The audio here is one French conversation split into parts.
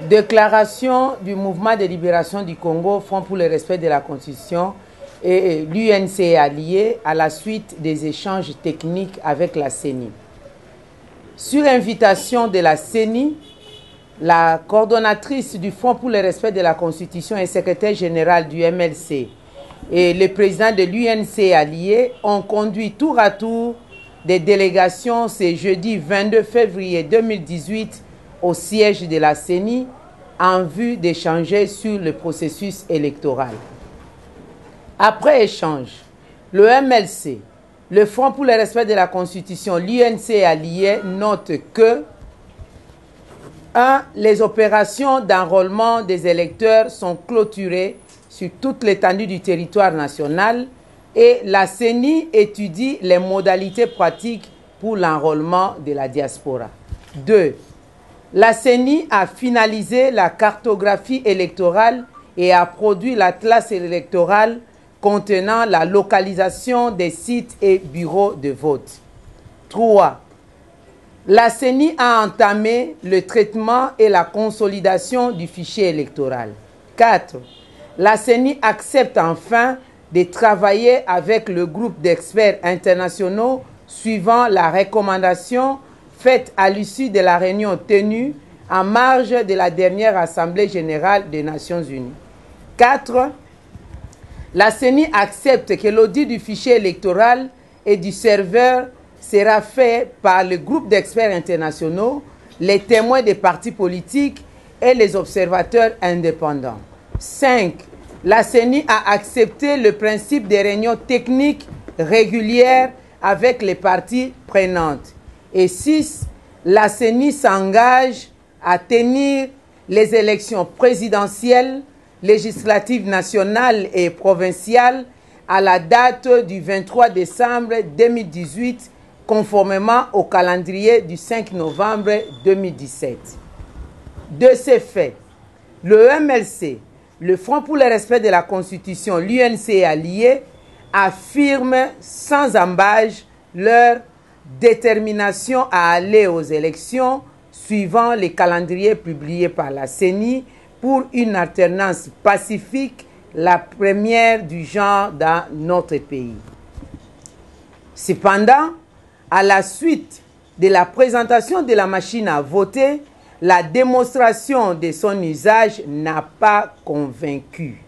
Déclaration du mouvement de libération du Congo, Front pour le respect de la Constitution et l'UNC est allié à la suite des échanges techniques avec la CENI. Sur invitation de la CENI, la coordonnatrice du Front pour le respect de la Constitution et secrétaire général du MLC et le président de l'UNC allié ont conduit tour à tour des délégations ce jeudi 22 février 2018 au siège de la CENI en vue d'échanger sur le processus électoral. Après échange, le MLC, le Front pour le respect de la Constitution, l'UNC allié note que 1. Les opérations d'enrôlement des électeurs sont clôturées sur toute l'étendue du territoire national et la CENI étudie les modalités pratiques pour l'enrôlement de la diaspora. 2. La CENI a finalisé la cartographie électorale et a produit l'atlas électoral contenant la localisation des sites et bureaux de vote. 3. La CENI a entamé le traitement et la consolidation du fichier électoral. 4. La CENI accepte enfin de travailler avec le groupe d'experts internationaux suivant la recommandation faite à l'issue de la réunion tenue en marge de la dernière Assemblée générale des Nations unies. 4. La CENI accepte que l'audit du fichier électoral et du serveur sera fait par le groupe d'experts internationaux, les témoins des partis politiques et les observateurs indépendants. 5. La CENI a accepté le principe des réunions techniques régulières avec les parties prenantes. Et 6. La CENI s'engage à tenir les élections présidentielles, législatives nationales et provinciales à la date du 23 décembre 2018, conformément au calendrier du 5 novembre 2017. De ces faits, le MLC, le Front pour le respect de la Constitution, l'UNC allié, affirment sans ambages leur détermination à aller aux élections suivant les calendriers publiés par la CENI pour une alternance pacifique, la première du genre dans notre pays. Cependant, à la suite de la présentation de la machine à voter, la démonstration de son usage n'a pas convaincu.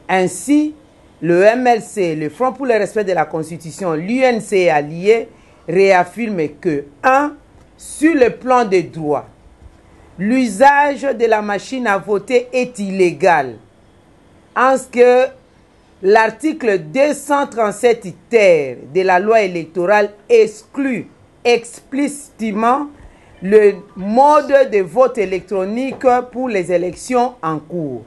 Ainsi, le MLC, le Front pour le respect de la Constitution, l'UNC allié, réaffirme que 1. Sur le plan des droits, l'usage de la machine à voter est illégal en ce que l'article 237 ter de la loi électorale exclut explicitement le mode de vote électronique pour les élections en cours.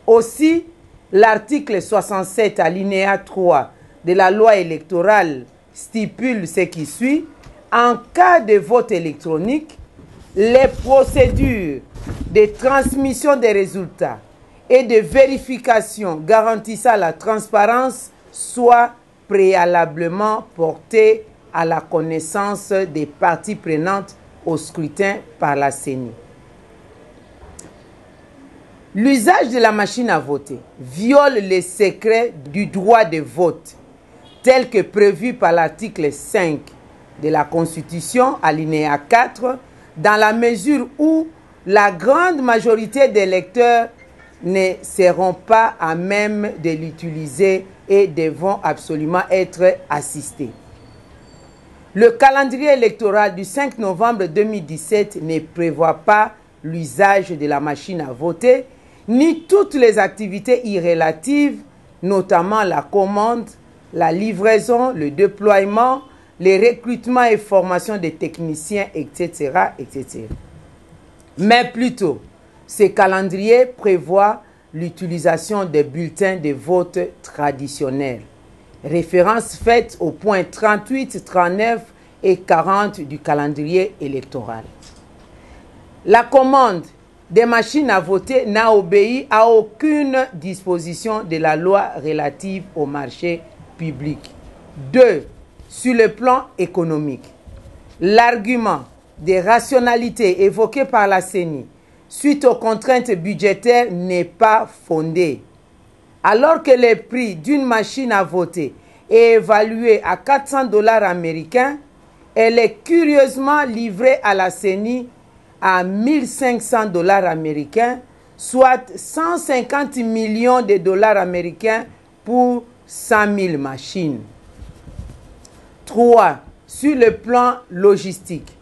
Aussi, l'article 67 alinéa 3 de la loi électorale stipule ce qui suit. En cas de vote électronique, les procédures de transmission des résultats et de vérification garantissant la transparence soient préalablement portées à la connaissance des parties prenantes au scrutin par la CENI. L'usage de la machine à voter viole les secrets du droit de vote tel que prévu par l'article 5 de la Constitution, alinéa 4, dans la mesure où la grande majorité des électeurs ne seront pas à même de l'utiliser et devront absolument être assistés. Le calendrier électoral du 5 novembre 2017 ne prévoit pas l'usage de la machine à voter, ni toutes les activités irrélatives, notamment la commande, la livraison, le déploiement, les recrutements et formations des techniciens, etc., etc. Mais plutôt, ce calendrier prévoit l'utilisation des bulletins de vote traditionnels. Référence faite aux points 38, 39 et 40 du calendrier électoral. La commande des machines à voter n'a obéi à aucune disposition de la loi relative au marché public. 2. Sur le plan économique, l'argument des rationalités évoqué par la CENI suite aux contraintes budgétaires n'est pas fondée. Alors que le prix d'une machine à voter est évalué à 400 $ américains, elle est curieusement livrée à la CENI à 1500 $ américains, soit 150 millions de dollars américains pour 100 000 machines. 3. Sur le plan logistique,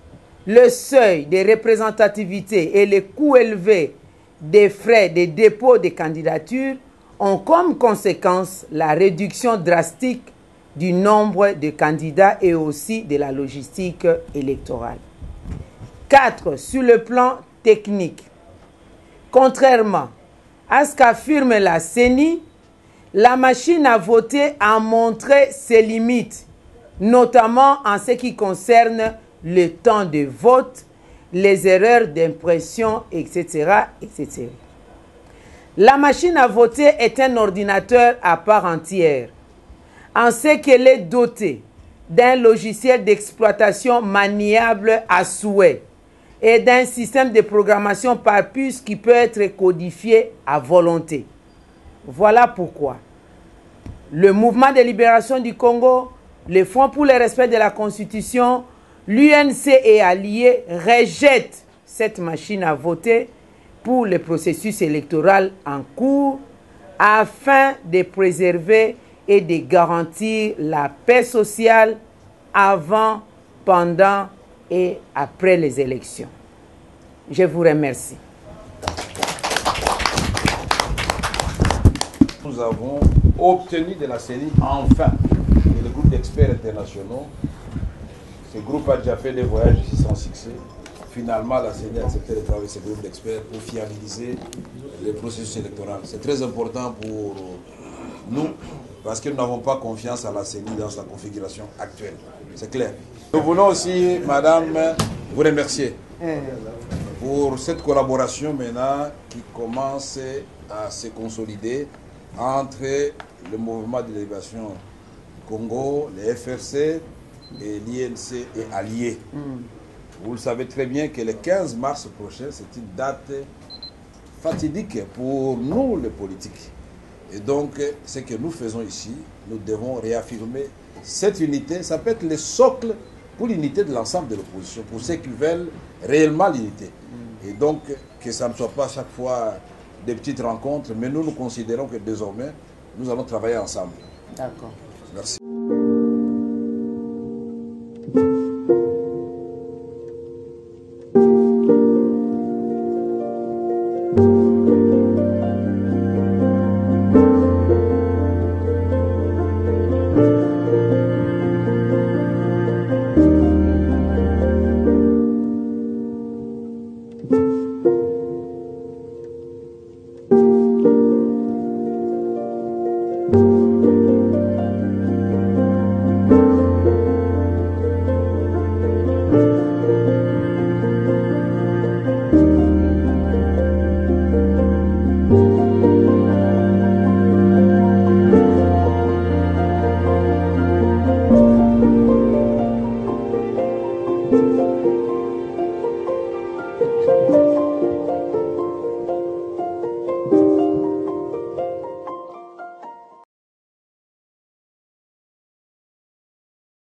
le seuil de représentativité et les coûts élevés des frais de dépôt de candidatures ont comme conséquence la réduction drastique du nombre de candidats et aussi de la logistique électorale. 4. Sur le plan technique, contrairement à ce qu'affirme la CENI, la machine à voter a montré ses limites, notamment en ce qui concerne le temps de vote, les erreurs d'impression, etc., etc. La machine à voter est un ordinateur à part entière, en ce qu'elle est dotée d'un logiciel d'exploitation maniable à souhait et d'un système de programmation par puce qui peut être codifié à volonté. Voilà pourquoi le mouvement de libération du Congo, le Front pour le respect de la Constitution, l'UNC et alliés rejettent cette machine à voter pour le processus électoral en cours afin de préserver et de garantir la paix sociale avant, pendant et après les élections. Je vous remercie. Nous avons obtenu de la CENI, enfin, et le groupe d'experts internationaux. Ce groupe a déjà fait des voyages ici sans succès. Finalement, la CENI a accepté de travailler avec ce groupe d'experts pour fiabiliser le processus électoral. C'est très important pour nous, parce que nous n'avons pas confiance à la CENI dans sa configuration actuelle. C'est clair. Nous voulons aussi, madame, vous remercier pour cette collaboration maintenant qui commence à se consolider entre le mouvement de libération Congo, les FRC et l'INC et alliés. Vous le savez très bien que le 15 mars prochain, c'est une date fatidique pour nous les politiques. Et donc, ce que nous faisons ici, nous devons réaffirmer cette unité. Ça peut être le socle pour l'unité de l'ensemble de l'opposition, pour ceux qui veulent réellement l'unité. Et donc, que ça ne soit pas chaque fois des petites rencontres, mais nous considérons que désormais, nous allons travailler ensemble. D'accord. Merci.